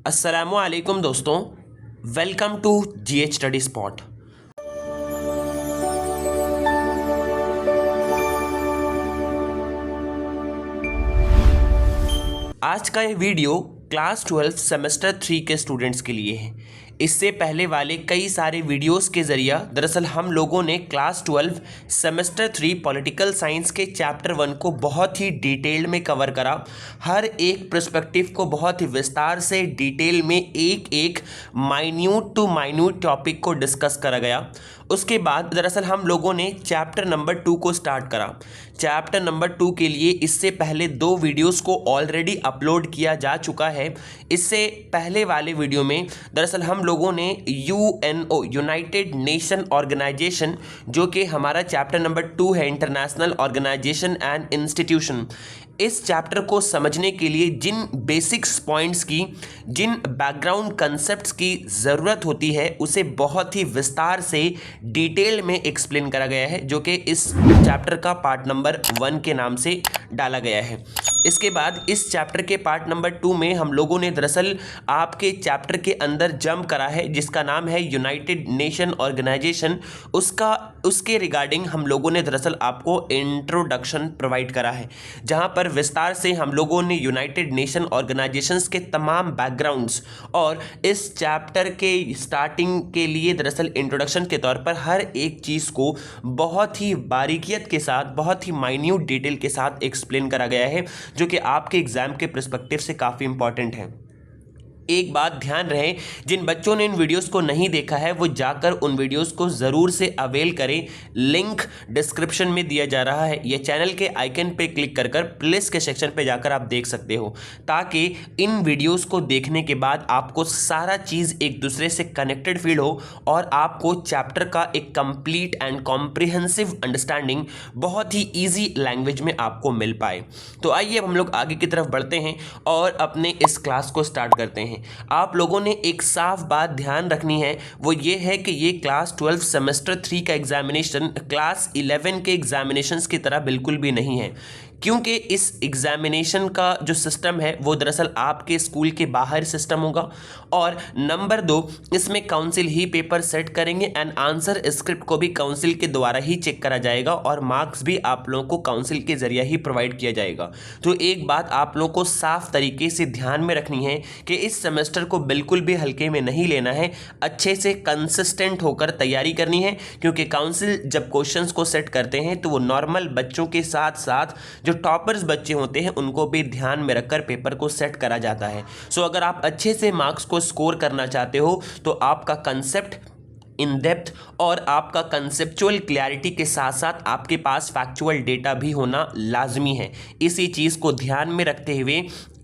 अस्सलामुअलैकुम दोस्तों, welcome to GH study spot. आज का ये वीडियो क्लास 12 सेमेस्टर 3 के स्टूडेंट्स के लिए है। इससे पहले वाले कई सारे वीडियोस के ज़रिए दरअसल हम लोगों ने क्लास 12 सेमेस्टर 3 पॉलिटिकल साइंस के चैप्टर 1 को बहुत ही डिटेल में कवर करा। हर एक पर्सपेक्टिव को बहुत ही विस्तार से डिटेल में एक एक माइन्यूट टू माइन्यूट टॉपिक को डिस्कस करा गया। उसके बाद दरअसल हम लोगों ने चैप्टर नंबर 2 को स्टार्ट करा। चैप्टर नंबर 2 के लिए इससे पहले 2 वीडियोस को ऑलरेडी अपलोड किया जा चुका है। इससे पहले वाले वीडियो में दरअसल हम लोगों ने यूएनओ यूनाइटेड नेशन ऑर्गेनाइजेशन, जो कि हमारा चैप्टर नंबर 2 है, इंटरनेशनल ऑर्गेनाइजेशन एंड इंस्टीट्यूशन, इस चैप्टर को समझने के लिए जिन बेसिक्स पॉइंट्स की, जिन बैकग्राउंड कंसेप्ट्स की ज़रूरत होती है, उसे बहुत ही विस्तार से डिटेल में एक्सप्लेन करा गया है, जो कि इस चैप्टर का पार्ट नंबर 1 के नाम से डाला गया है। इसके बाद इस चैप्टर के पार्ट नंबर 2 में हम लोगों ने दरअसल आपके चैप्टर के अंदर जंप करा है, जिसका नाम है यूनाइटेड नेशन ऑर्गेनाइजेशन। उसके रिगार्डिंग हम लोगों ने दरअसल आपको इंट्रोडक्शन प्रोवाइड करा है, जहां पर विस्तार से हम लोगों ने यूनाइटेड नेशन ऑर्गेनाइजेशंस के तमाम बैकग्राउंड्स और इस चैप्टर के स्टार्टिंग के लिए दरअसल इंट्रोडक्शन के तौर पर हर एक चीज़ को बहुत ही बारीकियत के साथ, बहुत ही माइन्यूट डिटेल के साथ एक्सप्लेन करा गया है, जो कि आपके एग्जाम के पर्सपेक्टिव से काफ़ी इंपॉर्टेंट है। एक बात ध्यान रहे, जिन बच्चों ने इन वीडियोस को नहीं देखा है वो जाकर उन वीडियोस को ज़रूर से अवेल करें। लिंक डिस्क्रिप्शन में दिया जा रहा है, या चैनल के आइकन पे क्लिक कर प्लेलिस्ट के सेक्शन पे जाकर आप देख सकते हो, ताकि इन वीडियोस को देखने के बाद आपको सारा चीज़ एक दूसरे से कनेक्टेड फील हो और आपको चैप्टर का एक कंप्लीट एंड कॉम्प्रिहेंसिव अंडरस्टैंडिंग बहुत ही ईजी लैंग्वेज में आपको मिल पाए। तो आइए अब हम लोग आगे की तरफ बढ़ते हैं और अपने इस क्लास को स्टार्ट करते हैं। आप लोगों ने एक साफ बात ध्यान रखनी है, वो ये है कि ये क्लास 12 सेमेस्टर 3 का एग्जामिनेशन क्लास 11 के एग्जामिनेशंस की तरह बिल्कुल भी नहीं है, क्योंकि इस एग्जामिनेशन का जो सिस्टम है वो दरअसल आपके स्कूल के बाहर सिस्टम होगा। और नंबर 2, इसमें काउंसिल ही पेपर सेट करेंगे एंड आंसर स्क्रिप्ट को भी काउंसिल के द्वारा ही चेक करा जाएगा और मार्क्स भी आप लोगों को काउंसिल के जरिए ही प्रोवाइड किया जाएगा। तो एक बात आप लोगों को साफ तरीके से ध्यान में रखनी है कि इस सेमेस्टर को बिल्कुल भी हल्के में नहीं लेना है, अच्छे से कंसिस्टेंट होकर तैयारी करनी है, क्योंकि काउंसिल जब क्वेश्चंस को सेट करते हैं तो वो नॉर्मल बच्चों के साथ साथ जो टॉपर्स बच्चे होते हैं उनको भी ध्यान में रखकर पेपर को सेट करा जाता है। सो अगर आप अच्छे से मार्क्स को स्कोर करना चाहते हो तो आपका कंसेप्ट इन डेप्थ और आपका कंसेप्चुअल क्लैरिटी के साथ साथ आपके पास फैक्चुअल डेटा भी होना लाजमी है। इसी चीज़ को ध्यान में रखते हुए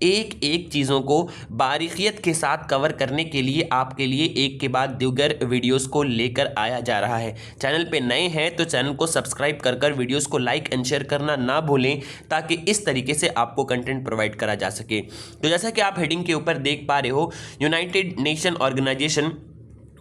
एक एक चीज़ों को बारीकियत के साथ कवर करने के लिए आपके लिए एक के बाद दीगर वीडियोस को लेकर आया जा रहा है। चैनल पे नए हैं तो चैनल को सब्सक्राइब कर वीडियोस को लाइक एंड शेयर करना ना भूलें, ताकि इस तरीके से आपको कंटेंट प्रोवाइड करा जा सके। तो जैसा कि आप हेडिंग के ऊपर देख पा रहे हो, United Nation Organization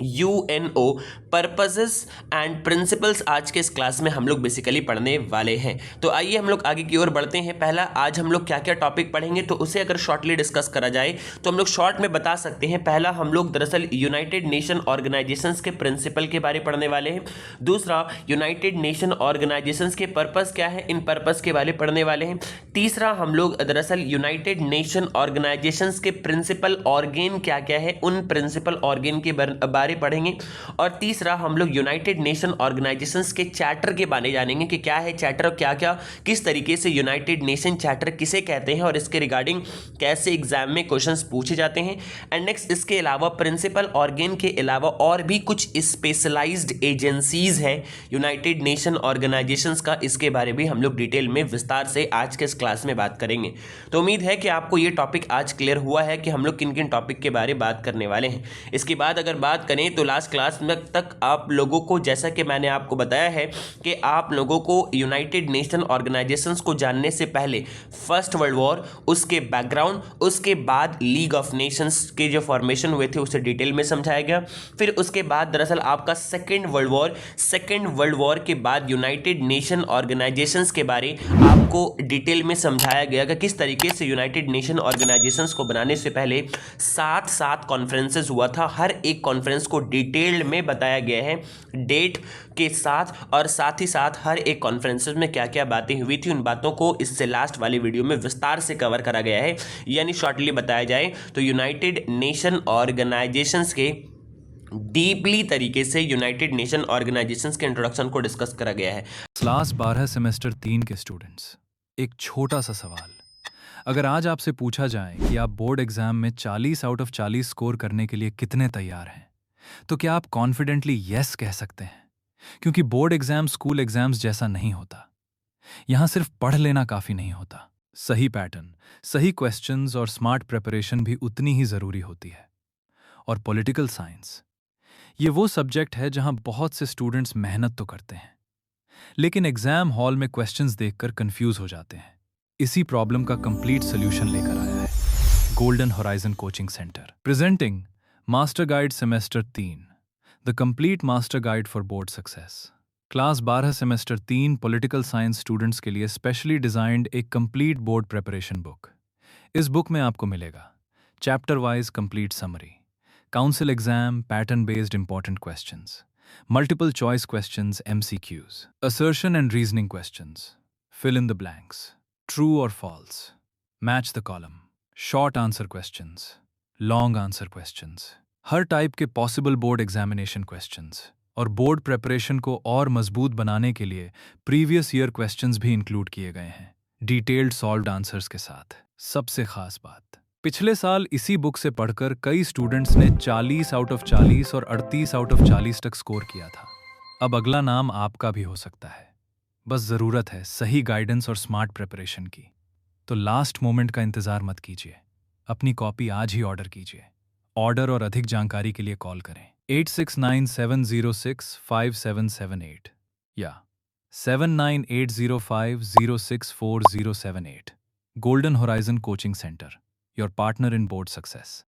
UNO purposes and principles आज के इस क्लास में हम लोग बेसिकली पढ़ने वाले हैं। तो आइए हम लोग आगे की ओर बढ़ते हैं। पहला, आज हम लोग क्या क्या टॉपिक पढ़ेंगे तो उसे अगर शॉर्टली डिस्कस करा जाए तो हम लोग शॉर्ट में बता सकते हैं। पहला, हम लोग दरअसल यूनाइटेड नेशन ऑर्गेनाइजेशंस के प्रिंसिपल के बारे पढ़ने वाले हैं। दूसरा, यूनाइटेड नेशन ऑर्गेनाइजेशंस के पर्पस क्या है, इन पर्पस के बारे पढ़ने वाले हैं। तीसरा, हम लोग दरअसल यूनाइटेड नेशन ऑर्गेनाइजेशंस के प्रिंसिपल ऑर्गेन क्या क्या है, उन प्रिंसिपल ऑर्गेन के बारे पढ़ेंगे। और तीसरा, हम लोग यूनाइटेड नेशन ऑर्गेनाइजेशंस के चार्टर के बारे जानेंगे कि क्या है चार्टर और क्या क्या किस तरीके से यूनाइटेड नेशन चार्टर किसे कहते हैं और इसके रिगार्डिंग कैसे एग्जाम में क्वेश्चंस पूछे जाते हैं। एंड नेक्स्ट, इसके अलावा प्रिंसिपल ऑर्गेन के अलावा और भी कुछ स्पेशलाइज्ड एजेंसीज है यूनाइटेड नेशन ऑर्गेनाइजेशंस का, इसके बारे में हम लोग डिटेल में विस्तार से आज के इस क्लास में बात करेंगे। तो उम्मीद है कि आपको ये टॉपिक आज क्लियर हुआ है कि हम लोग किन किन टॉपिक के बारे में बात करने वाले हैं। इसके बाद अगर बात करें करें तो लास्ट क्लास में तक आप लोगों को, जैसा कि मैंने आपको बताया है कि आप लोगों को यूनाइटेड नेशन ऑर्गेनाइजेशंस को जानने से पहले फर्स्ट वर्ल्ड वॉर, उसके बैकग्राउंड, उसके बाद लीग ऑफ नेशंस के जो फॉर्मेशन हुए थे उसे डिटेल में समझाया गया। फिर उसके बाद दरअसल आपका सेकेंड वर्ल्ड वॉर के बाद यूनाइटेड नेशन ऑर्गेनाइजेशंस के बारे आपको डिटेल में समझाया गया कि किस तरीके से यूनाइटेड नेशन ऑर्गेनाइजेशंस को बनाने से पहले 7 कॉन्फ्रेंसेस हुआ था। हर एक कॉन्फ्रेंस को डिटेल्ड में बताया गया है डेट के साथ, और साथ ही साथ हर एक कॉन्फ्रेंसेस में क्या क्या बातें हुई थी उन बातों को इससे लास्ट वाली वीडियो में विस्तार से कवर करा गया है। यानी शॉर्टली बताया जाए तो यूनाइटेड नेशन ऑर्गेनाइजेशंस के डीपली तरीके से यूनाइटेड नेशन ऑर्गेनाइजेशंस के इंट्रोडक्शन को डिस्कस करा गया है। क्लास 12 सेमेस्टर 3 के स्टूडेंट्स, एक छोटा सा सवाल। अगर आज आपसे पूछा जाए कि आप बोर्ड एग्जाम में 40 आउट ऑफ 40 स्कोर करने के लिए कितने तैयार हैं, तो क्या आप कॉन्फिडेंटली यस कह सकते हैं? क्योंकि बोर्ड एग्जाम स्कूल एग्जाम्स जैसा नहीं होता। यहां सिर्फ पढ़ लेना काफी नहीं होता, सही पैटर्न, सही क्वेश्चंस और स्मार्ट प्रिपरेशन भी उतनी ही जरूरी होती है। और पॉलिटिकल साइंस, ये वो सब्जेक्ट है जहां बहुत से स्टूडेंट्स मेहनत तो करते हैं, लेकिन एग्जाम हॉल में क्वेश्चंस देखकर कंफ्यूज हो जाते हैं। इसी प्रॉब्लम का कंप्लीट सोल्यूशन लेकर आया है golden Horizon Coaching centre, presenting master guide semester 3, the complete master guide for board success. Class 12 semester 3 political science students के लिए स्पेशली डिजाइंड एक कंप्लीट बोर्ड प्रिपरेशन बुक। इस बुक में आपको मिलेगा chapter wise complete summary, council exam pattern based important questions, multiple choice questions MCQs, assertion and reasoning questions, fill in the blanks, true or false, match the column, short answer questions, long answer questions, her type के possible board examination questions. और board preparation को और मजबूत बनाने के लिए previous year questions भी include किए गए हैं, डिटेल्ड सॉल्व्ड आंसर्स के साथ। सबसे खास बात, पिछले साल इसी बुक से पढ़कर कई स्टूडेंट्स ने 40 आउट ऑफ 40 और 38 आउट ऑफ 40 तक स्कोर किया था। अब अगला नाम आपका भी हो सकता है, बस ज़रूरत है सही गाइडेंस और स्मार्ट प्रिपरेशन की। तो लास्ट मोमेंट का इंतज़ार मत कीजिए, अपनी कॉपी आज ही ऑर्डर कीजिए। ऑर्डर और अधिक जानकारी के लिए कॉल करें 8697065778 या 7980506408। Golden Horizon Coaching Centre, your partner in board success.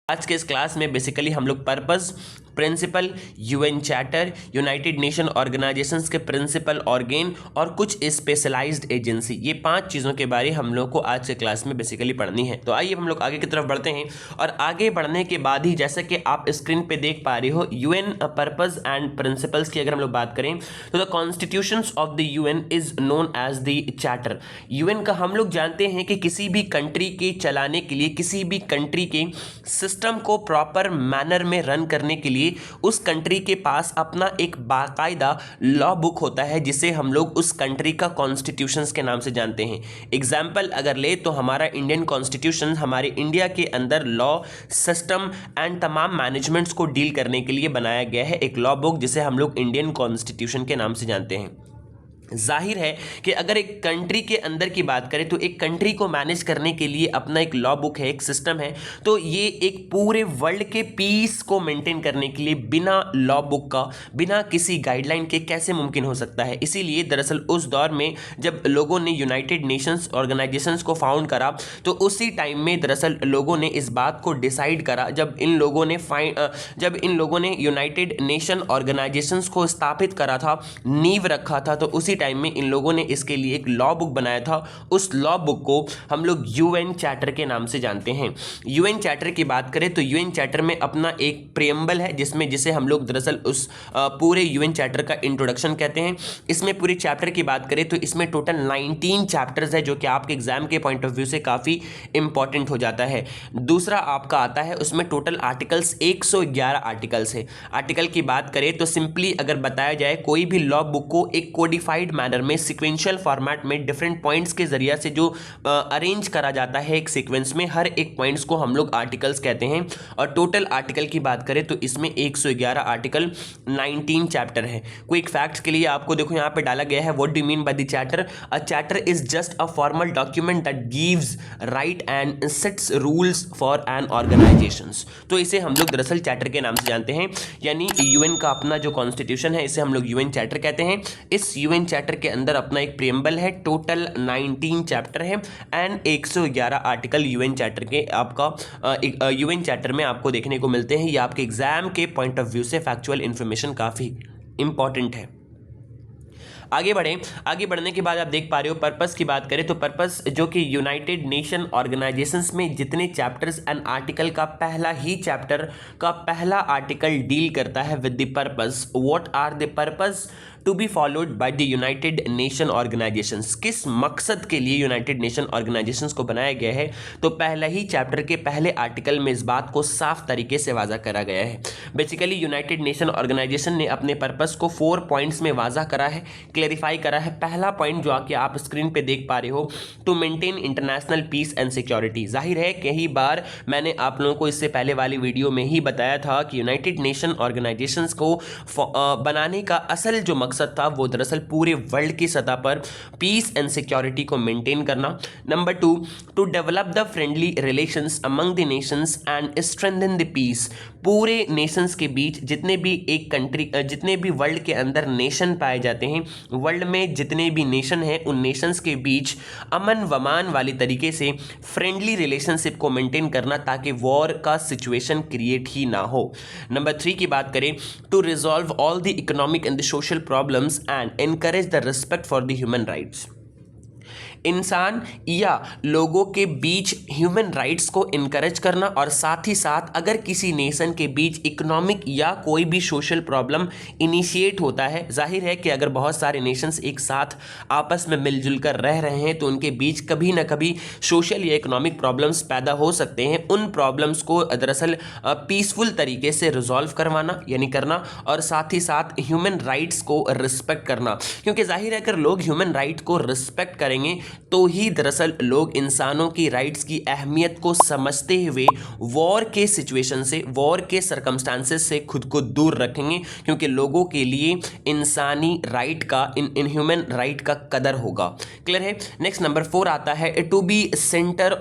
आज के इस क्लास में बेसिकली हम लोग purpose, principle, UN charter, United Nation Organizations के प्रिंसिपल ऑर्गेन और कुछ स्पेशलाइज्ड एजेंसी, ये 5 चीज़ों के बारे हम लोग को आज के क्लास में बेसिकली पढ़नी है। तो आइए हम लोग आगे की तरफ बढ़ते हैं। और आगे बढ़ने के बाद ही जैसा कि आप स्क्रीन पे देख पा रहे हो, यूएन पर्पस एंड प्रिंसिपल्स की अगर हम लोग बात करें तो the constitutions of the UN is known as the charter. UN का हम लोग जानते हैं कि किसी भी कंट्री के चलाने के लिए, किसी भी कंट्री के सिस्टम को प्रॉपर मैनर में रन करने के लिए उस कंट्री के पास अपना एक बाकायदा लॉ बुक होता है, जिसे हम लोग उस कंट्री का कॉन्स्टिट्यूशंस के नाम से जानते हैं। एग्जाम्पल अगर ले तो हमारा इंडियन कॉन्स्टिट्यूशन हमारे इंडिया के अंदर लॉ सिस्टम एंड तमाम मैनेजमेंट्स को डील करने के लिए बनाया गया है एक लॉ बुक, जिसे हम लोग इंडियन कॉन्स्टिट्यूशन के नाम से जानते हैं। जाहिर है कि अगर एक कंट्री के अंदर की बात करें तो एक कंट्री को मैनेज करने के लिए अपना एक लॉ बुक है, एक सिस्टम है, तो ये एक पूरे वर्ल्ड के पीस को मेंटेन करने के लिए बिना लॉ बुक का, बिना किसी गाइडलाइन के कैसे मुमकिन हो सकता है। इसीलिए दरअसल उस दौर में जब लोगों ने यूनाइटेड नेशंस ऑर्गेनाइजेशंस को फाउंड करा तो उसी टाइम में दरअसल लोगों ने इस बात को डिसाइड करा, जब इन लोगों ने यूनाइटेड नेशन ऑर्गेनाइजेशंस को स्थापित करा था, नींव रखा था, तो उसी टाइम में इन लोगों ने इसके लिए एक लॉ बुक बनाया था। उस लॉ बुक को हम लोग यूएन चार्टर के नाम से जानते हैं। यूएन चार्टर की बात करें तो यूएन चार्टर में अपना एक प्रियम्बल है, जिसे हम लोग दरअसल उस पूरे यूएन चार्टर का इंट्रोडक्शन कहते हैं। इसमें पूरे चैप्टर की बात करें तो इसमें टोटल 19 चैप्टर्स है, जो कि आपके एग्जाम के पॉइंट ऑफ व्यू से काफ़ी इंपॉर्टेंट हो जाता है। दूसरा आपका आता है, उसमें टोटल आर्टिकल्स 111 आर्टिकल्स है। आर्टिकल की बात करें तो सिंपली अगर बताया जाए, कोई भी लॉ बुक को एक कोडिफाइड ऑर्गेनाइज्ड मैनर में सिक्वेंशियल फॉर्मेट में डिफरेंट पॉइंट्स के जरिए से जो अरेंज करा जाता है एक सीक्वेंस में, हर एक पॉइंट्स को हम लोग आर्टिकल्स कहते हैं। और टोटल आर्टिकल की बात करें तो इसमें 111 आर्टिकल, 19 चैप्टर है। क्विक फैक्ट्स के लिए आपको देखो यहाँ पे डाला गया है, what do mean by the chapter? A chapter is just a formal document that gives right and sets rules for an organizations. तो इसे हम लोग दरअसल चैप्टर के नाम से जानते हैं, यानी यूएन का अपना जो कॉन्स्टिट्यूशन है इसे हम लोग यूएन चैप्टर कहते हैं। इस यूएन चैप्टर के अंदर अपना एक प्रीएम्बल है, टोटल 19 चैप्टर है एंड 111 आर्टिकल यूएन चैप्टर के आपका यूएन चैप्टर में आपको देखने को मिलते हैं। ये आपके एग्जाम के पॉइंट ऑफ व्यू से फैक्चुअल इंफॉर्मेशन काफ़ी इंपॉर्टेंट है। आगे बढ़ने के बाद आप देख पा रहे हो, पर्पस की बात करें तो पर्पस जो कि यूनाइटेड नेशन ऑर्गेनाइजेशंस में जितने चैप्टर्स एंड आर्टिकल का पहला ही चैप्टर का पहला आर्टिकल डील करता है with the purpose. What are the purpose to be followed by the United Nation Organizations? किस मकसद के लिए यूनाइटेड नेशन ऑर्गेनाइजेशंस को बनाया गया है? तो पहला ही चैप्टर के पहले आर्टिकल में इस बात को साफ तरीके से वाजा करा गया है। बेसिकली यूनाइटेड नेशन ऑर्गेनाइजेशन ने अपने पर्पस को 4 पॉइंट्स में वाजा करा है, क्लेरिफाई करा है। पहला पॉइंट जो आके आप स्क्रीन पे देख पा रहे हो, to maintain international peace and security. जाहिर है कई बार मैंने आप लोगों को इससे पहले वाली वीडियो में ही बताया था कि यूनाइटेड नेशन ऑर्गेनाइजेशंस को बनाने का असल जो मकसद था वो दरअसल पूरे वर्ल्ड की सतह पर पीस एंड सिक्योरिटी को मेंटेन करना। Number 2, to develop the friendly relations among the nations and strengthen the peace. पूरे नेशंस के बीच जितने भी वर्ल्ड के अंदर नेशन पाए जाते हैं, वर्ल्ड में जितने भी नेशन हैं उन नेशंस के बीच अमन वमान वाली तरीके से फ्रेंडली रिलेशनशिप को मेंटेन करना ताकि वॉर का सिचुएशन क्रिएट ही ना हो। नंबर 3 की बात करें, to resolve all the economic and the social problems and encourage the respect for the human rights. इंसान या लोगों के बीच ह्यूमन राइट्स को इनकरेज करना और साथ ही साथ अगर किसी नेशन के बीच इकोनॉमिक या कोई भी सोशल प्रॉब्लम इनिशिएट होता है, जाहिर है कि अगर बहुत सारे नेशंस एक साथ आपस में मिलजुल कर रह रहे हैं तो उनके बीच कभी ना कभी सोशल या इकोनॉमिक प्रॉब्लम्स पैदा हो सकते हैं। उन प्रॉब्लम्स को दरअसल पीसफुल तरीके से रिजॉल्व करवाना यानी करना, और साथ ही साथ ह्यूमन राइट्स को रिस्पेक्ट करना, क्योंकि जाहिर है अगर लोग ह्यूमन राइट को रिस्पेक्ट करेंगे तो ही दरअसल लोग इंसानों की राइट्स की अहमियत को समझते हुए वॉर के सिचुएशन से, वॉर के सर्कमस्टांसेस से खुद को दूर रखेंगे, क्योंकि लोगों के लिए इंसानी राइट का, इन ह्यूमन राइट का कदर होगा। क्लियर है? नेक्स्ट नंबर 4 आता है, to be centre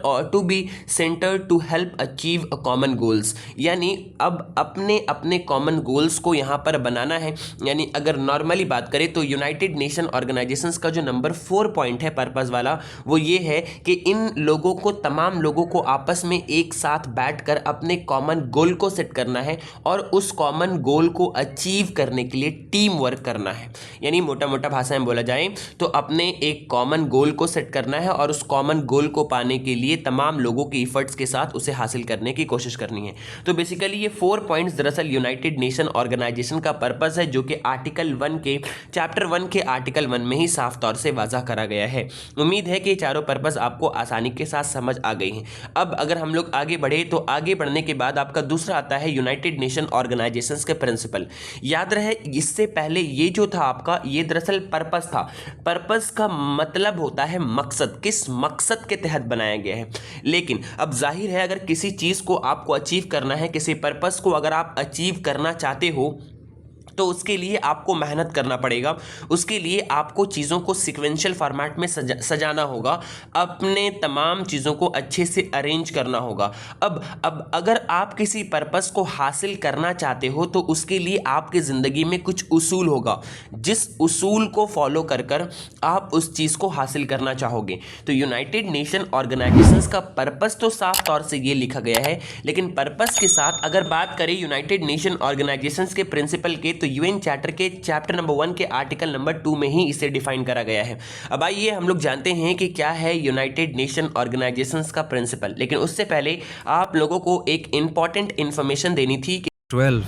to help achieve common goals. यानी अब अपने कॉमन गोल्स को यहां पर बनाना है। यानी अगर नॉर्मली बात करें तो यूनाइटेड नेशन ऑर्गेनाइजेशंस का जो नंबर 4 पॉइंट है पर्पस वाला, वो ये है कि इन लोगों को, तमाम लोगों को आपस में एक साथ बैठकर अपने कॉमन गोल को सेट करना है और उस कॉमन गोल को अचीव करने के लिए टीम वर्क करना है। यानी मोटा मोटा भाषा में बोला जाए तो अपने एक कॉमन गोल को सेट करना है और उस कॉमन गोल को पाने के लिए तमाम लोगों के इफर्ट्स के साथ उसे हासिल करने की कोशिश करनी है। तो बेसिकली ये 4 पॉइंट्स दरअसल यूनाइटेड नेशन ऑर्गेनाइजेशन का पर्पस है, जो कि आर्टिकल 1 के चैप्टर 1 के आर्टिकल 1 में ही साफ तौर से वाज़ा करा गया है। उम्मीद है कि ये चारों पर्पस आपको आसानी के साथ समझ आ गई हैं। अब अगर हम लोग आगे बढ़े तो आगे बढ़ने के बाद आपका दूसरा आता है यूनाइटेड नेशन ऑर्गेनाइजेशंस के प्रिंसिपल। याद रहे इससे पहले ये जो था आपका, ये दरअसल पर्पस था। पर्पस का मतलब होता है मकसद, किस मकसद के तहत बनाया गया है। लेकिन अब जाहिर है अगर किसी चीज़ को आपको अचीव करना है, किसी पर्पस को अगर आप अचीव करना चाहते हो तो उसके लिए आपको मेहनत करना पड़ेगा, उसके लिए आपको चीज़ों को सीक्वेंशियल फॉर्मेट में सजाना होगा, अपने तमाम चीज़ों को अच्छे से अरेंज करना होगा। अब अगर आप किसी पर्पस को हासिल करना चाहते हो तो उसके लिए आपकी ज़िंदगी में कुछ उसूल होगा, जिस उसूल को फॉलो कर कर आप उस चीज़ को हासिल करना चाहोगे। तो यूनाइटेड नेशन ऑर्गेनाइजेशंस का पर्पस तो साफ तौर से ये लिखा गया है, लेकिन पर्पस के साथ अगर बात करें यूनाइटेड नेशन ऑर्गेनाइजेशंस के प्रिंसिपल के, तो यूएन चार्टर के चैप्टर नंबर 1 के आर्टिकल नंबर 2 में ही इसे डिफाइन करा गया है। अब आइए हम लोग जानते हैं कि क्या है यूनाइटेड नेशन ऑर्गेनाइजेशंस का प्रिंसिपल। लेकिन उससे पहले आप लोगों को एक इंपॉर्टेंट इंफॉर्मेशन देनी थी कि 12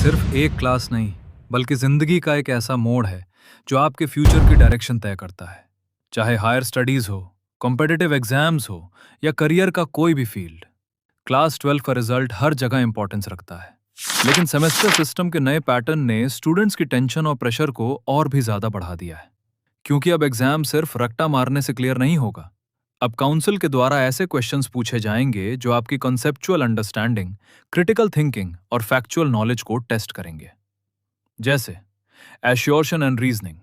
सिर्फ एक क्लास नहीं बल्कि जिंदगी का एक ऐसा मोड़ है जो आपके फ्यूचर की डायरेक्शन तय करता है। चाहे हायर स्टडीज हो, कॉम्पिटिटिव एग्जाम्स हो या करियर का कोई भी फील्ड, क्लास 12 का रिजल्ट हर जगह इंपॉर्टेंस रखता है। लेकिन सेमेस्टर सिस्टम के नए पैटर्न ने स्टूडेंट्स की टेंशन और प्रेशर को और भी ज्यादा बढ़ा दिया है। क्योंकि अब एग्जाम सिर्फ रट्टा मारने से क्लियर नहीं होगा। अब काउंसिल के द्वारा ऐसे क्वेश्चंस पूछे जाएंगे जो आपकी कॉन्सेप्चुअल अंडरस्टैंडिंग, क्रिटिकल थिंकिंग और फैक्चुअल नॉलेज को टेस्ट करेंगे। जैसे assertion and reasoning,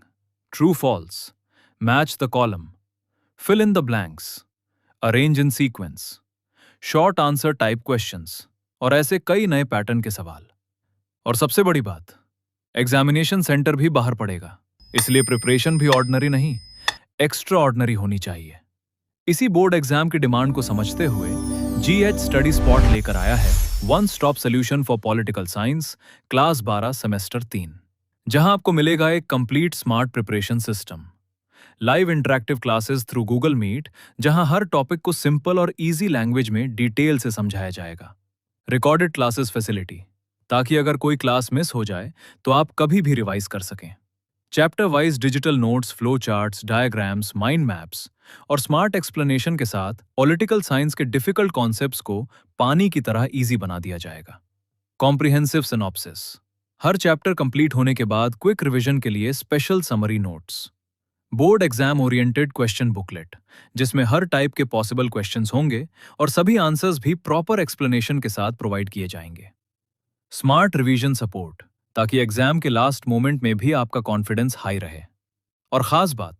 true false, match the column, fill in the blanks, arrange in sequence, short answer type questions और ऐसे कई नए पैटर्न के सवाल। और सबसे बड़ी बात, एग्जामिनेशन सेंटर भी बाहर पड़ेगा, इसलिए प्रिपरेशन भी ऑर्डिनरी नहीं, एक्स्ट्रा ऑर्डिनरी होनी चाहिए। इसी बोर्ड एग्जाम की डिमांड को समझते हुए GH स्टडी स्पॉट लेकर आया है one stop solution for political science class 12 semester 3, जहां आपको मिलेगा एक complete smart preparation system, live interactive classes through Google Meet, जहां हर टॉपिक को सिंपल और इजी लैंग्वेज में डिटेल से समझाया जाएगा, रिकॉर्डेड क्लासेस फैसिलिटी, ताकि अगर कोई क्लास मिस हो जाए तो आप कभी भी रिवाइज कर सकें, chapter wise digital notes, flow charts, diagrams, mind maps और स्मार्ट एक्सप्लेनेशन के साथ पॉलिटिकल साइंस के डिफिकल्ट कॉन्सेप्ट्स को पानी की तरह इजी बना दिया जाएगा। कॉम्प्रिहेंसिव सिनॉप्सिस, हर चैप्टर कंप्लीट होने के बाद क्विक रिवीजन के लिए special summary notes, board exam oriented question booklet, जिसमें हर टाइप के पॉसिबल क्वेश्चंस होंगे और सभी आंसर्स भी प्रॉपर एक्सप्लेनेशन के साथ प्रोवाइड किए जाएंगे, स्मार्ट रिवीजन सपोर्ट, ताकि एग्जाम के लास्ट मोमेंट में भी आपका कॉन्फिडेंस हाई रहे। और खास बात,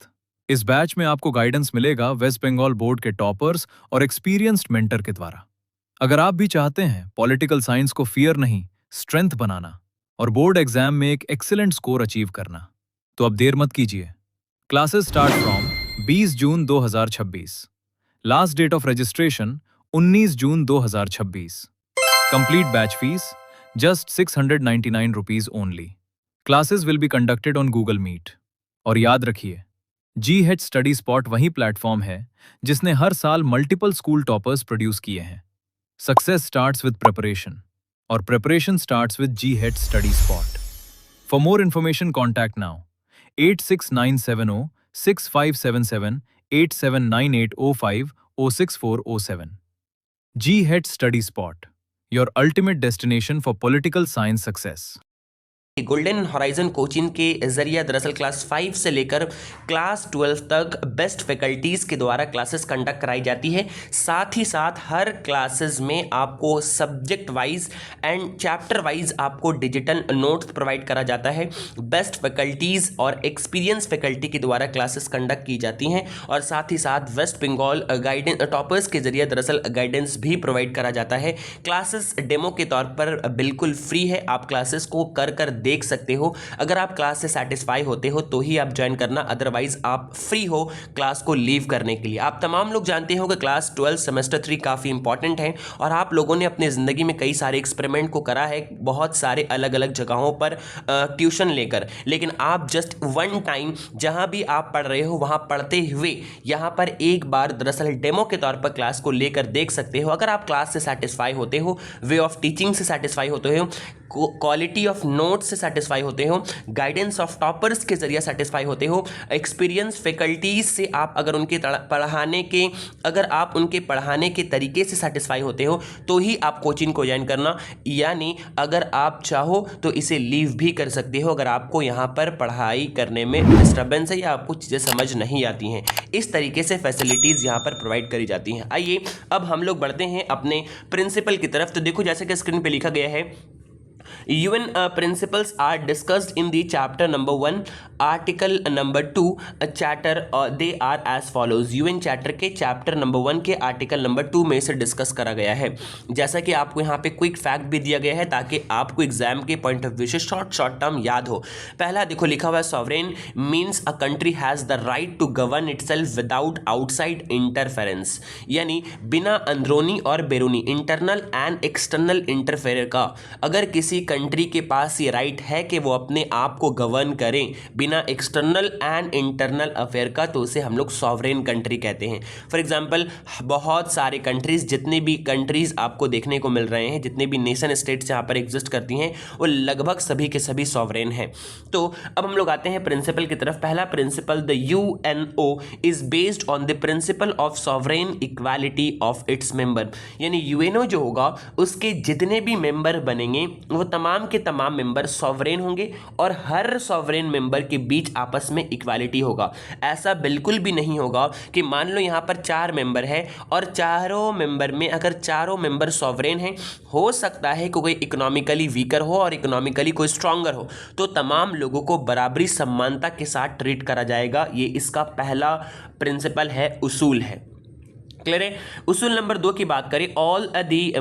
इस बैच में आपको गाइडेंस मिलेगा वेस्ट बंगाल बोर्ड के टॉपर्स और एक्सपीरियंस्ड मेंटर के द्वारा। अगर आप भी चाहते हैं पॉलिटिकल साइंस को फियर नहीं, स्ट्रेंथ बनाना और बोर्ड एग्जाम में एक एक्सीलेंट स्कोर अचीव करना, तो अब देर मत कीजिए। Classes start from 20 June 2026। Last date of registration 19 June 2026। Complete batch fees just 699 rupees only. Classes will be conducted on Google Meet. और याद रखिए, GH स्टडी स्पॉट वही प्लेटफॉर्म है जिसने हर साल मल्टीपल स्कूल टॉपर्स प्रोड्यूस किए हैं। सक्सेस स्टार्ट्स विद प्रिपरेशन और preparation starts with GH study spot. For more information contact now 86970 6577 879805 06407। GH study spot, your ultimate destination for political science success. Golden horizon coaching के जरिए दरअसल class 5 से लेकर class 12 तक best faculties के द्वारा classes conduct कराई जाती है। साथ ही साथ हर क्लासेस में आपको subject wise and chapter wise आपको डिजिटल नोट्स प्रोवाइड करा जाता है। बेस्ट फैकल्टीज़ और एक्सपीरियंस फैकल्टी के द्वारा क्लासेस कंडक्ट की जाती हैं और साथ ही साथ वेस्ट बंगाल गाइडेंस टॉपर्स के जरिए दरअसल गाइडेंस भी प्रोवाइड करा जाता है। क्लासेस डेमो के तौर पर बिल्कुल फ्री है, आप क्लासेस को कर देख सकते हो। अगर आप क्लास से सेटिस्फाई होते हो तो ही आप ज्वाइन करना, अदरवाइज आप फ्री हो क्लास को लीव करने के लिए। आप तमाम लोग जानते हो कि क्लास 12 सेमेस्टर 3 काफ़ी इंपॉर्टेंट है और आप लोगों ने अपने ज़िंदगी में कई सारे एक्सपेरिमेंट को करा है, बहुत सारे अलग अलग जगहों पर ट्यूशन लेकर, लेकिन आप जस्ट वन टाइम जहां भी आप पढ़ रहे हो वहां पढ़ते हुए यहां पर एक बार दरअसल डेमो के तौर पर क्लास को लेकर देख सकते हो। अगर आप क्लास से सेटिस्फाई होते हो, वे ऑफ टीचिंग से सेटिस्फाई होते हो, क्वालिटी ऑफ नोट्स से सेटिस्फाई होते हो, गाइडेंस ऑफ टॉपर्स के जरिए सेटिस्फाई होते हो, एक्सपीरियंस फैकल्टीज से आप अगर आप उनके पढ़ाने के तरीके से सेटिस्फाई होते हो तो ही आप कोचिंग को ज्वाइन करना, यानी अगर आप चाहो तो इसे लीव भी कर सकते हो अगर आपको यहाँ पर पढ़ाई करने में डिस्टर्बेंस है या आपको चीज़ें समझ नहीं आती हैं। इस तरीके से फैसिलिटीज़ यहाँ पर प्रोवाइड करी जाती हैं। आइए अब हम लोग बढ़ते हैं अपने प्रिंसिपल की तरफ। तो देखो जैसे कि स्क्रीन पे लिखा गया है, UN principles are discussed in the chapter number 1 article number 2 chapter they are as follows। UN chapter के चैप्टर नंबर 1 के आर्टिकल नंबर 2 में से डिस्कस करा गया है। जैसा कि आपको यहाँ पे क्विक फैक्ट भी दिया गया है ताकि आपको एग्जाम के पॉइंट ऑफ व्यू से शॉर्ट टर्म याद हो। पहला देखो लिखा हुआ है, sovereign means a country has the right to govern itself without outside interference, यानी बिना अंदरूनी और बैरूनी, इंटरनल एंड एक्सटर्नल इंटरफेयर का अगर किसी कंट्री के पास ये राइट है कि वो अपने आप को गवर्न करें बिना एक्सटर्नल एंड इंटरनल अफेयर का, तो उसे हम लोग सॉवरेन कंट्री कहते हैं। फॉर एग्जांपल बहुत सारे कंट्रीज, जितने भी कंट्रीज आपको देखने को मिल रहे हैं, जितने भी नेशन स्टेट्स यहाँ पर एग्जिस्ट करती हैं, वो लगभग सभी के सभी सॉवरेन हैं। तो अब हम लोग आते हैं प्रिंसिपल की तरफ। पहला principle, the UNO is based on the principle of sovereign equality of its member, यानी UNO जो होगा उसके जितने भी मेंबर बनेंगे वो तमाम के तमाम मेंबर सॉवरेन होंगे और हर सॉवरेन मेंबर के बीच आपस में इक्वालिटी होगा। ऐसा बिल्कुल भी नहीं होगा कि मान लो यहाँ पर 4 मेंबर है और चारों मेंबर में अगर चारों मेंबर सॉवरेन हैं, हो सकता है कि कोई इकोनॉमिकली वीकर हो और इकोनॉमिकली कोई स्ट्रॉन्गर हो, तो तमाम लोगों को बराबरी समानता के साथ ट्रीट करा जाएगा। ये इसका पहला प्रिंसिपल है, उसूल है। क्लियर है। उसूल नंबर 2 की बात करें, all the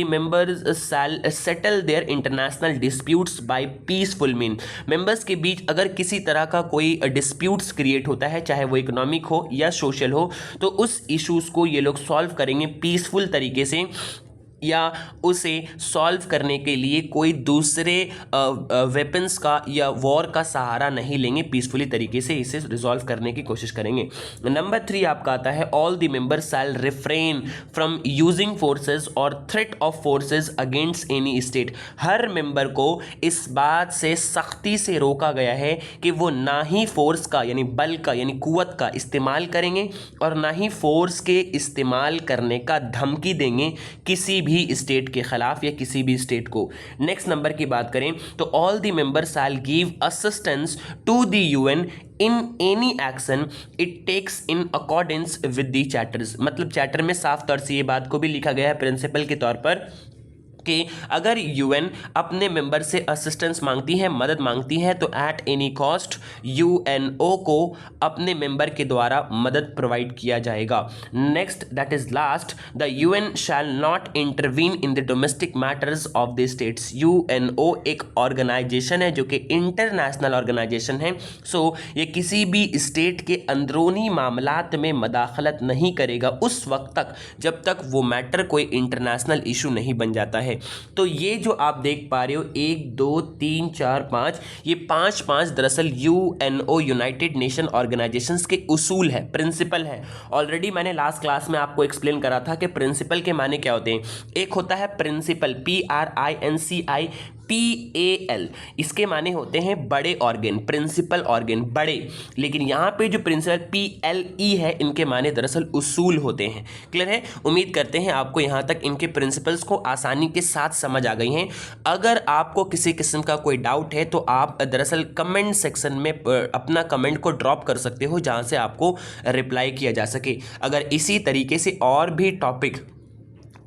members shall settle their international disputes by peaceful mean. Members के बीच अगर किसी तरह का कोई डिस्प्यूट्स क्रिएट होता है, चाहे वो इकोनॉमिक हो या सोशल हो, तो उस इश्यूज को ये लोग सॉल्व करेंगे पीसफुल तरीके से, या उसे सॉल्व करने के लिए कोई दूसरे वेपन्स का या वॉर का सहारा नहीं लेंगे, पीसफुली तरीके से इसे रिजॉल्व करने की कोशिश करेंगे। नंबर 3 आपका आता है, all the members shall refrain from using forces और threat of forces against any state. हर मेंबर को इस बात से सख्ती से रोका गया है कि वो ना ही फोर्स का यानी बल का यानी कुव्वत का इस्तेमाल करेंगे और ना ही फोर्स के इस्तेमाल करने का धमकी देंगे किसी भी स्टेट के खिलाफ या किसी भी स्टेट को। नेक्स्ट नंबर की बात करें तो all the members shall give assistance to the UN in any action it takes in accordance with the chapters. मतलब चैप्टर में साफ तौर से ये बात को भी लिखा गया है प्रिंसिपल के तौर पर कि अगर यूएन अपने मेंबर से असिस्टेंस मांगती है, मदद मांगती है, तो एट एनी कॉस्ट यूएनओ को अपने मेंबर के द्वारा मदद प्रोवाइड किया जाएगा। Next that is last, the UN shall not intervene in the domestic matters of the states. UNO एक ऑर्गेनाइजेशन है जो कि इंटरनेशनल ऑर्गेनाइजेशन है, सो ये किसी भी स्टेट के अंदरूनी मामलात में मदाखलत नहीं करेगा उस वक्त तक जब तक वो मैटर कोई इंटरनेशनल इशू नहीं बन जाता है। तो ये जो आप देख पा रहे हो 1 2 3 4 5, ये 5 दरअसल यूएनओ यूनाइटेड नेशन ऑर्गेनाइजेशंस के उसूल है, प्रिंसिपल है। ऑलरेडी मैंने लास्ट क्लास में आपको एक्सप्लेन करा था कि प्रिंसिपल के माने क्या होते हैं। एक होता है प्रिंसिपल PRINCIPAL, इसके माने होते हैं बड़े ऑर्गन, प्रिंसिपल ऑर्गन बड़े, लेकिन यहाँ पे जो प्रिंसिपल PLE है इनके माने दरअसल उसूल होते हैं। क्लियर है। उम्मीद करते हैं आपको यहाँ तक इनके प्रिंसिपल्स को आसानी के साथ समझ आ गई हैं। अगर आपको किसी किस्म का कोई डाउट है तो आप दरअसल कमेंट सेक्शन में अपना कमेंट को ड्रॉप कर सकते हो जहाँ से आपको रिप्लाई किया जा सके। अगर इसी तरीके से और भी टॉपिक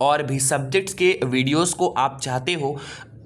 और भी सब्जेक्ट्स के वीडियोस को आप चाहते हो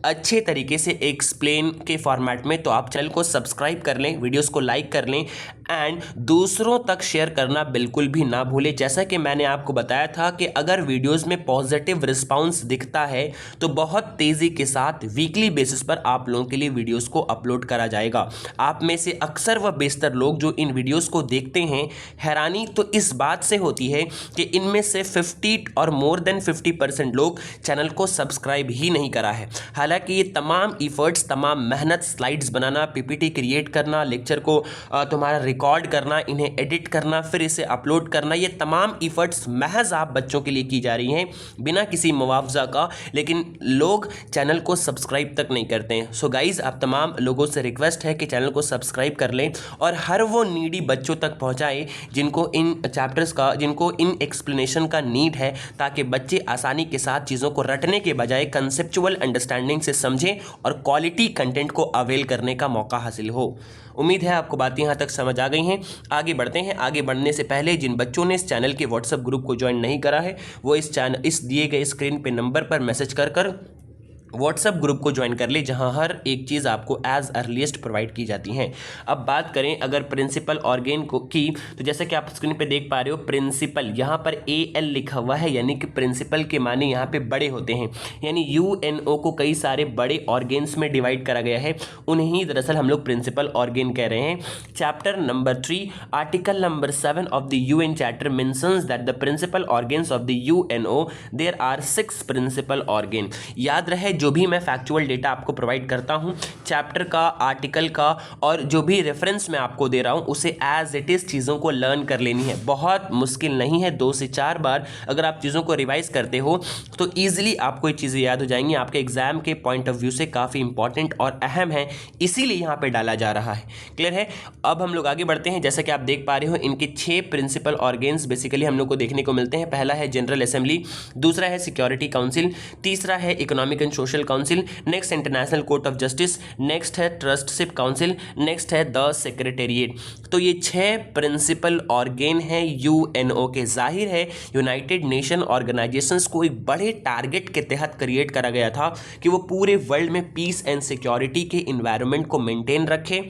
अच्छे तरीके से एक्सप्लेन के फॉर्मेट में, तो आप चैनल को सब्सक्राइब कर लें, वीडियोस को लाइक कर लें एंड दूसरों तक शेयर करना बिल्कुल भी ना भूलें। जैसा कि मैंने आपको बताया था कि अगर वीडियोस में पॉजिटिव रिस्पांस दिखता है तो बहुत तेज़ी के साथ वीकली बेसिस पर आप लोगों के लिए वीडियोस को अपलोड करा जाएगा। आप में से अक्सर व बेशतर लोग जो इन वीडियोस को देखते हैं, हैरानी तो इस बात से होती है कि इनमें से 50 और मोर देन 50% लोग चैनल को सब्सक्राइब ही नहीं करा है। हालांकि ये तमाम इफ़र्ट्स, तमाम मेहनत, स्लाइड्स बनाना, पीपीटी क्रिएट करना, लेक्चर को तुम्हारा रिकॉर्ड करना, इन्हें एडिट करना, फिर इसे अपलोड करना, ये तमाम इफ़र्ट्स महज आप बच्चों के लिए की जा रही हैं बिना किसी मुआवजा का, लेकिन लोग चैनल को सब्सक्राइब तक नहीं करते हैं। सो गाइज़, आप तमाम लोगों से रिक्वेस्ट है कि चैनल को सब्सक्राइब कर लें और हर वो नीडी बच्चों तक पहुँचाएँ जिनको इन चैप्टर्स का, जिनको इन एक्सप्लेनेशन का नीड है, ताकि बच्चे आसानी के साथ चीज़ों को रटने के बजाय कंसेप्चुअल अंडरस्टैंडिंग से समझें और क्वालिटी कंटेंट को अवेल करने का मौका हासिल हो। उम्मीद है आपको बातें यहाँ तक समझ आ गई हैं। आगे बढ़ते हैं। आगे बढ़ने से पहले जिन बच्चों ने इस चैनल के व्हाट्सएप ग्रुप को ज्वाइन नहीं करा है, वो इस दिए गए स्क्रीन पे नंबर पर मैसेज कर व्हाट्सएप ग्रुप को ज्वाइन कर ले, जहां हर एक चीज़ आपको एज अर्लीस्ट प्रोवाइड की जाती हैं। अब बात करें अगर प्रिंसिपल ऑर्गेन को की, तो जैसे कि आप स्क्रीन पे देख पा रहे हो, प्रिंसिपल यहाँ पर AL लिखा हुआ है, यानी कि प्रिंसिपल के माने यहाँ पे बड़े होते हैं। यानी UNO को कई सारे बड़े ऑर्गेन्स में डिवाइड करा गया है, उन्हें दरअसल हम लोग प्रिंसिपल ऑर्गेन कह रहे हैं। Chapter number 3 article number 7 of the UN chapter mentions that the principal organs of the UNO there are 6 principal organ. याद रहे, जो भी मैं फैक्चुअल डेटा आपको प्रोवाइड करता हूं, चैप्टर का, आर्टिकल का और जो भी रेफरेंस मैं आपको दे रहा हूं, उसे एज इट इज़ चीज़ों को लर्न कर लेनी है। बहुत मुश्किल नहीं है, 2 से 4 बार अगर आप चीज़ों को रिवाइज करते हो तो ईजिली आपको ये चीज़ें याद हो जाएंगी। आपके एग्जाम के पॉइंट ऑफ व्यू से काफ़ी इंपॉर्टेंट और अहम है, इसीलिए यहाँ पर डाला जा रहा है। क्लियर है। अब हम लोग आगे बढ़ते हैं। जैसा कि आप देख पा रहे हो, इनके 6 प्रिंसिपल ऑर्गेन्स बेसिकली हम लोग को देखने को मिलते हैं। पहला है जनरल असेंबली, दूसरा है सिक्योरिटी काउंसिल, तीसरा है economic and social social council, next international court of justice, next है ट्रस्टशिप काउंसिल, नेक्स्ट है द सेक्रेटेरिएट। तो ये 6 प्रिंसिपल ऑर्गेन हैं यूएनओ के। जाहिर है यूनाइटेड नेशन ऑर्गेनाइजेशंस को एक बड़े टारगेट के तहत क्रिएट करा गया था कि वो पूरे वर्ल्ड में पीस एंड सिक्योरिटी के इन्वायरमेंट को मेंटेन रखे,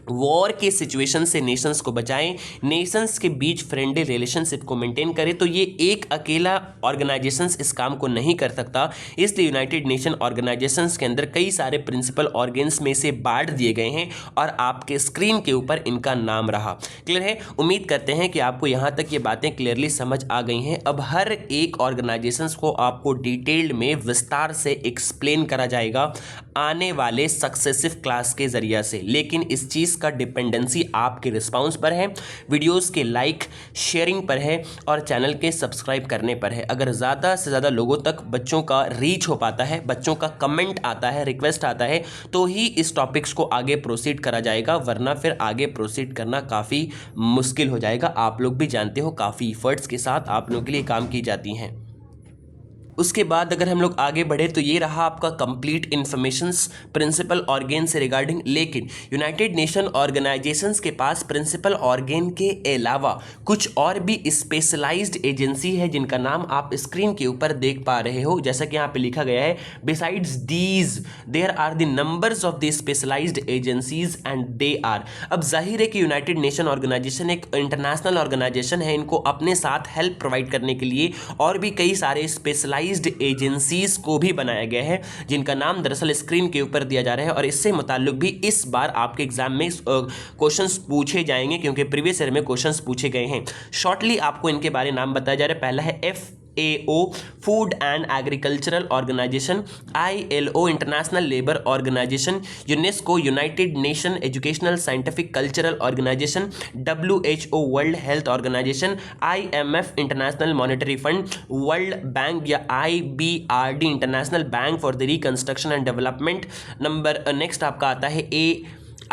वॉर के सिचुएशन से नेशंस को बचाएं, नेशंस के बीच फ्रेंडली रिलेशनशिप को मेंटेन करें। तो ये एक अकेला ऑर्गेनाइजेशंस इस काम को नहीं कर सकता, इसलिए यूनाइटेड नेशन ऑर्गेनाइजेशंस के अंदर कई सारे प्रिंसिपल ऑर्गेन्स में से बांट दिए गए हैं और आपके स्क्रीन के ऊपर इनका नाम रहा। क्लियर है? उम्मीद करते हैं कि आपको यहाँ तक ये बातें क्लियरली समझ आ गई हैं। अब हर एक ऑर्गेनाइजेशंस को आपको डिटेल्ड में विस्तार से एक्सप्लेन करा जाएगा आने वाले सक्सेसिव क्लास के जरिए से, लेकिन इस चीज़ का डिपेंडेंसी आपके रिस्पांस पर है, वीडियोस के लाइक शेयरिंग पर है और चैनल के सब्सक्राइब करने पर है। अगर ज़्यादा से ज़्यादा लोगों तक बच्चों का रीच हो पाता है, बच्चों का कमेंट आता है, रिक्वेस्ट आता है, तो ही इस टॉपिक्स को आगे प्रोसीड करा जाएगा, वरना फिर आगे प्रोसीड करना काफ़ी मुश्किल हो जाएगा। आप लोग भी जानते हो काफ़ी इफर्ट्स के साथ आप लोगों के लिए काम की जाती हैं। उसके बाद अगर हम लोग आगे बढ़े तो ये रहा आपका कंप्लीट इन्फॉर्मेशंस प्रिंसिपल ऑर्गेन से रिगार्डिंग। लेकिन यूनाइटेड नेशन ऑर्गेनाइजेशंस के पास प्रिंसिपल ऑर्गेन के अलावा कुछ और भी स्पेशलाइज्ड एजेंसी है जिनका नाम आप स्क्रीन के ऊपर देख पा रहे हो। जैसा कि यहाँ पे लिखा गया है, besides these there are the numbers of the specialised agencies and they are. अब जाहिर है कि यूनाइटेड नेशन ऑर्गेनाइजेशन एक इंटरनेशनल ऑर्गेनाइजेशन है, इनको अपने साथ हेल्प प्रोवाइड करने के लिए और भी कई सारे स्पेशलाइज्ड एजेंसीज को भी बनाया गया है जिनका नाम दरअसल स्क्रीन के ऊपर दिया जा रहा है। और इससे मुताल्लिक भी इस बार आपके एग्जाम में क्वेश्चंस पूछे जाएंगे क्योंकि प्रीवियस ईयर में क्वेश्चंस पूछे गए हैं। शॉर्टली आपको इनके बारे में नाम बताया जा रहा है। पहला है FAO Food and Agricultural Organisation, ILO International Labour Organisation, UNESCO United Nation Educational Scientific Cultural Organisation, WHO World Health Organisation, IMF International Monetary Fund, World Bank या IBRD International Bank for the Reconstruction and Development. Number next आपका आता है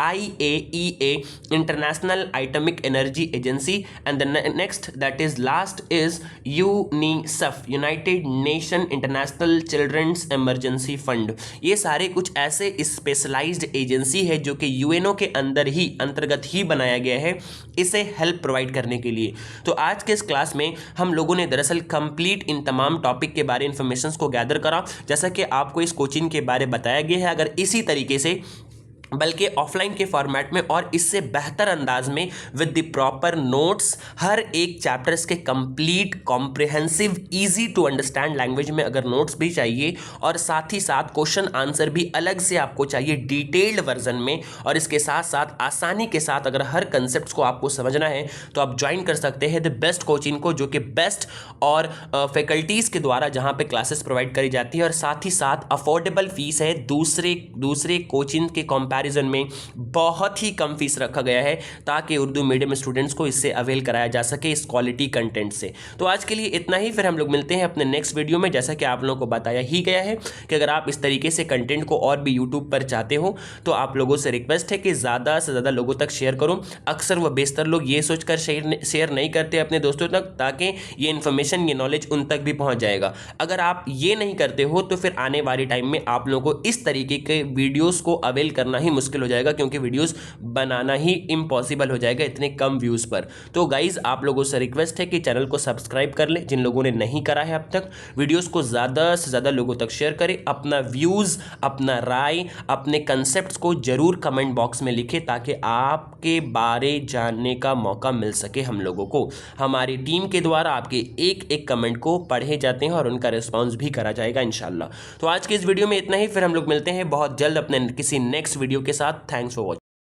IAEA International Atomic Energy Agency and the next that is last is UNICEF United Nation International Children's Emergency Fund। ये सारे कुछ ऐसे specialised agency है जो कि UNO के अंतर्गत ही बनाया गया है इसे हेल्प प्रोवाइड करने के लिए। तो आज के इस क्लास में हम लोगों ने दरअसल कंप्लीट इन तमाम टॉपिक के बारे इंफॉर्मेशन को गैदर करा, जैसा कि आपको इस कोचिंग के बारे बताया गया है। अगर इसी तरीके से बल्कि ऑफलाइन के फॉर्मेट में और इससे बेहतर अंदाज में विद द प्रॉपर नोट्स हर एक चैप्टर्स के complete comprehensive easy to understand language में अगर नोट्स भी चाहिए और साथ ही साथ क्वेश्चन आंसर भी अलग से आपको चाहिए डिटेल्ड वर्जन में, और इसके साथ साथ आसानी के साथ अगर हर कंसेप्ट को आपको समझना है तो आप ज्वाइन कर सकते हैं द बेस्ट कोचिंग को, जो कि बेस्ट और फैकल्टीज़ के द्वारा जहाँ पे क्लासेस प्रोवाइड करी जाती है और साथ ही साथ अफोर्डेबल फीस है। दूसरे कोचिंग के कंपैरिजन में बहुत ही कम फीस रखा गया है ताकि उर्दू मीडियम स्टूडेंट्स को इससे अवेल कराया जा सके इस क्वालिटी कंटेंट से। तो आज के लिए इतना ही, फिर हम लोग मिलते हैं अपने नेक्स्ट वीडियो में। जैसा कि आप लोगों को बताया ही गया है कि अगर आप इस तरीके से कंटेंट को और भी यूट्यूब पर चाहते हो तो आप लोगों से रिक्वेस्ट है कि ज़्यादा से ज़्यादा लोगों तक शेयर करो। अक्सर व बेशतर लोग ये सोचकर शेयर नहीं करते अपने दोस्तों तक ताकि ये इन्फॉर्मेशन, ये नॉलेज उन तक भी पहुँच जाएगा। अगर आप ये नहीं करते हो तो फिर आने वाले टाइम में आप लोगों को इस तरीके के वीडियोज़ को अवेल करना ही मुश्किल हो जाएगा क्योंकि वीडियोस बनाना ही इम्पॉसिबल हो जाएगा इतने कम व्यूज़ पर। तो गाइज आप लोगों से रिक्वेस्ट है कि चैनल को सब्सक्राइब कर लें जिन लोगों ने नहीं करा है अब तक, वीडियोस को ज़्यादा से ज़्यादा लोगों तक शेयर करें, अपना व्यूज़, अपना राय, अपने कंसेप्ट्स को ज़रूर कमेंट बॉक्स में लिखें ताकि आपके बारे जानने का मौका मिल सके हम लोगों को। हमारी टीम के द्वारा आपके एक एक कमेंट को पढ़े जाते हैं और उनका रिस्पॉन्स भी करा जाएगा इंशाल्लाह। तो आज के इस वीडियो में इतना ही, फिर हम लोग मिलते हैं बहुत जल्द अपने किसी नेक्स्ट वीडियो के साथ। Thanks for watching.